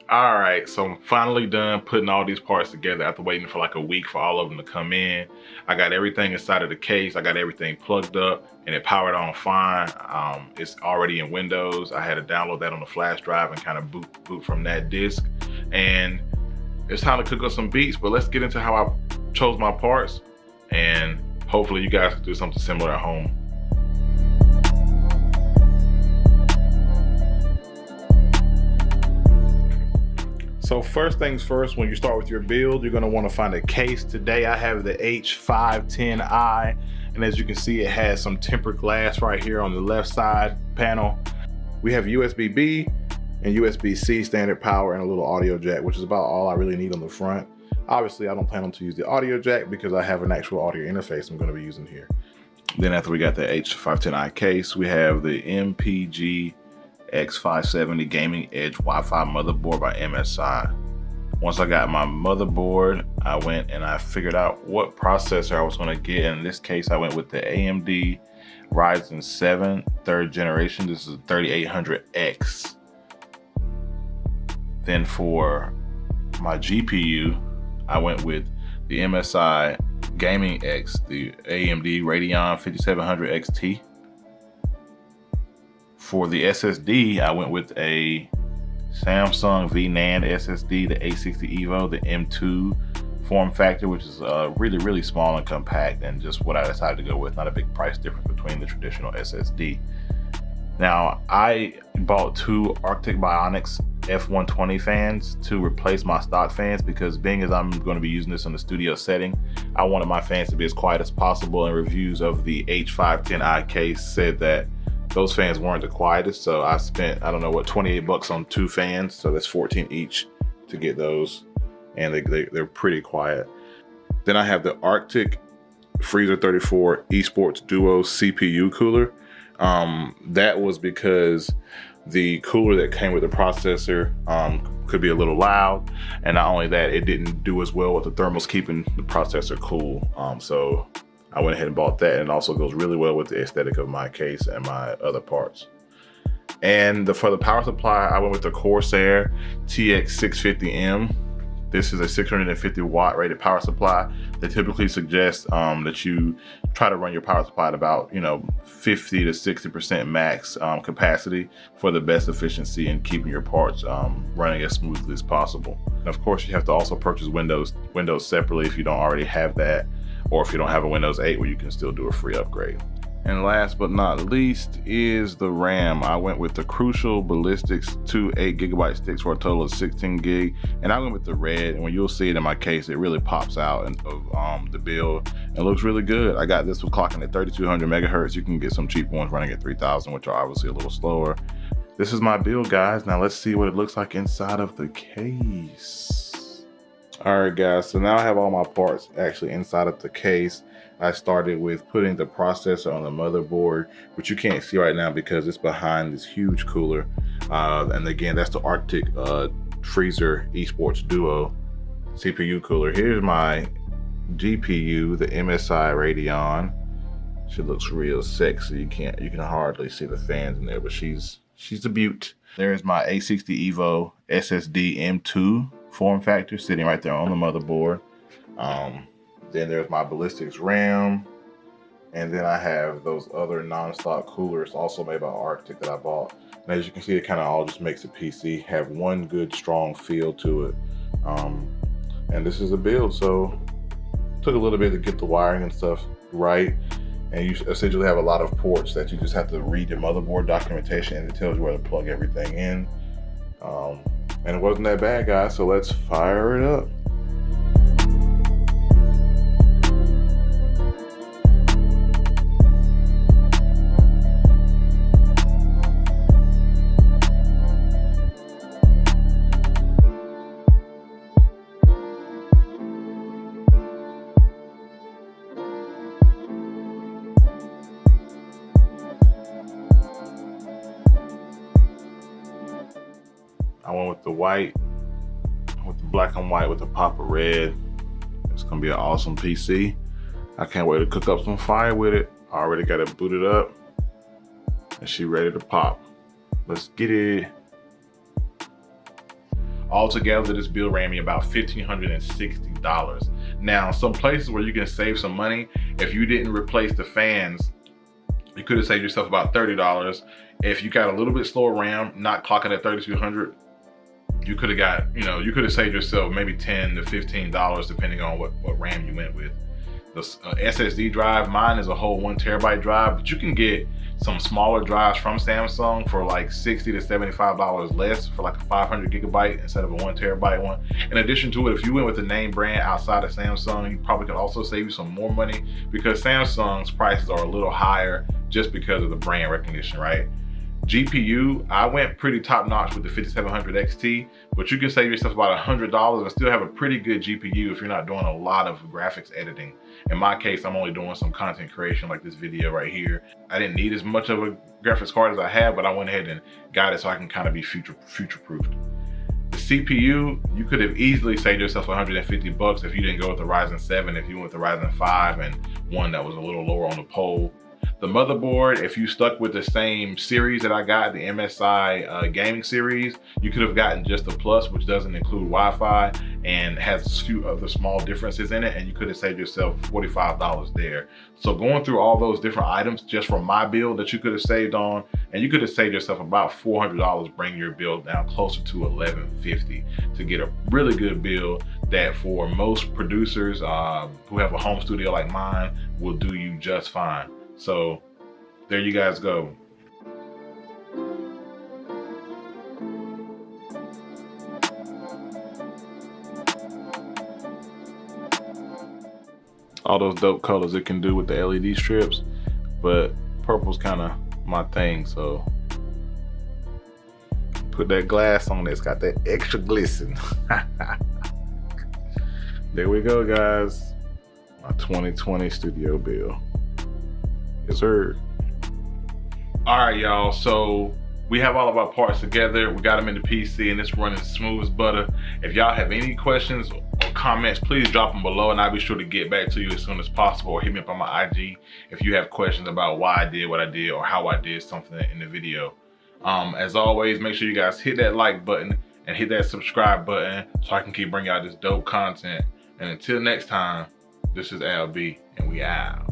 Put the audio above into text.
All right, so I'm finally done putting all these parts together after waiting for like a week for all of them to come in. I got everything inside of the case. I got everything plugged up and it powered on fine. It's already in Windows. I had to download that on the flash drive and kind of boot from that disk. And it's time to cook up some beats, but let's get into how I chose my parts, and hopefully you guys can do something similar at home. So first things first, when you start with your build, you're gonna wanna find a case. Today I have the H510i, and as you can see, it has some tempered glass right here on the left side panel. We have USB-B and USB-C standard power and a little audio jack, which is about all I really need on the front. Obviously, I don't plan on to use the audio jack because I have an actual audio interface I'm gonna be using here. Then after we got the H510i case, we have the MPG X570 Gaming Edge Wi-Fi motherboard by MSI. Once I got my motherboard, I went and I figured out what processor I was going to get. In this case, I went with the AMD Ryzen 7 3rd generation. This is a 3800X. Then for my GPU, I went with the MSI Gaming X, the AMD Radeon 5700 XT. For the SSD, I went with a Samsung VNAND SSD, the 860 EVO, the M2 form factor, which is really, really small and compact, and just what I decided to go with. Not a big price difference between the traditional SSD. Now, I bought two Arctic Bionics F120 fans to replace my stock fans because being as I'm going to be using this in the studio setting, I wanted my fans to be as quiet as possible, and reviews of the H510i case said that those fans weren't the quietest, so I spent, I don't know what, 28 bucks on two fans, so that's 14 each to get those, and they're pretty quiet. Then I have the Arctic Freezer 34 Esports Duo CPU cooler. That was because the cooler that came with the processor could be a little loud, and not only that, it didn't do as well with the thermals keeping the processor cool. So I went ahead and bought that, and it also goes really well with the aesthetic of my case and my other parts. And for the power supply, I went with the Corsair TX650M. This is a 650 watt rated power supply. They typically suggest that you try to run your power supply at about 50 to 60% max capacity for the best efficiency in keeping your parts running as smoothly as possible. And of course, you have to also purchase Windows separately if you don't already have that, or if you don't have a Windows 8 where you can still do a free upgrade. And last but not least is the RAM. I went with the Crucial Ballistics 2 8GB sticks for a total of 16 gig. And I went with the red, and when you'll see it in my case, it really pops out of the build and looks really good. I got this with clocking at 3200 megahertz. You can get some cheap ones running at 3000, which are obviously a little slower. This is my build, guys. Now let's see what it looks like inside of the case. All right, guys, so now I have all my parts actually inside of the case. I started with putting the processor on the motherboard, which you can't see right now because it's behind this huge cooler. And again, that's the Arctic Freezer Esports Duo CPU cooler. Here's my GPU, the MSI Radeon. She looks real sexy. You can hardly see the fans in there, but she's a beaut. There's my 860 EVO SSD M2 form factor sitting right there on the motherboard. Then there's my Ballistics RAM, and then I have those other non-stock coolers also made by Arctic that I bought. And as you can see, it kind of all just makes the PC have one good strong feel to it. And this is a build, so it took a little bit to get the wiring and stuff right. And you essentially have a lot of ports that you just have to read your motherboard documentation, and it tells you where to plug everything in. And it wasn't that bad, guys, so let's fire it up. I went with the white, with the black and white with a pop of red. It's gonna be an awesome PC. I can't wait to cook up some fire with it. I already got it booted up and she ready to pop. Let's get it. Altogether, this bill ran me about $1,560. Now, some places where you can save some money, if you didn't replace the fans, you could have saved yourself about $30. If you got a little bit slower RAM, not clocking at 3200, you could have got, you could have saved yourself maybe $10 to $15 depending on what RAM you went with. The SSD drive, mine is a whole 1 terabyte drive, but you can get some smaller drives from Samsung for like $60 to $75 less for like a 500 gigabyte instead of a 1 terabyte one. In addition to it, if you went with a name brand outside of Samsung, you probably could also save you some more money because Samsung's prices are a little higher just because of the brand recognition, right? GPU, I went pretty top notch with the 5700 XT, but you can save yourself about $100 and still have a pretty good GPU if you're not doing a lot of graphics editing. In my case, I'm only doing some content creation like this video right here. I didn't need as much of a graphics card as I had, but I went ahead and got it so I can kind of be future-proofed. The CPU, you could have easily saved yourself $150 if you didn't go with the Ryzen 7, if you went with the Ryzen 5 and one that was a little lower on the pole. The motherboard, if you stuck with the same series that I got, the MSI gaming series, you could have gotten just the Plus, which doesn't include Wi-Fi and has a few other small differences in it, and you could have saved yourself $45 there. So going through all those different items just from my build that you could have saved on, and you could have saved yourself about $400, bringing your build down closer to $1,150 to get a really good build that for most producers who have a home studio like mine will do you just fine. So there you guys go. All those dope colors it can do with the LED strips, but purple's kind of my thing, so put that glass on that's got that extra glisten. There we go, guys. My 2020 studio build. Yes, sir. All right, y'all. So we have all of our parts together. We got them in the PC and it's running smooth as butter. If y'all have any questions or comments, please drop them below and I'll be sure to get back to you as soon as possible, or hit me up on my IG if you have questions about why I did what I did or how I did something in the video. As always, make sure you guys hit that like button and hit that subscribe button so I can keep bringing out this dope content. And until next time, this is Al B and we out.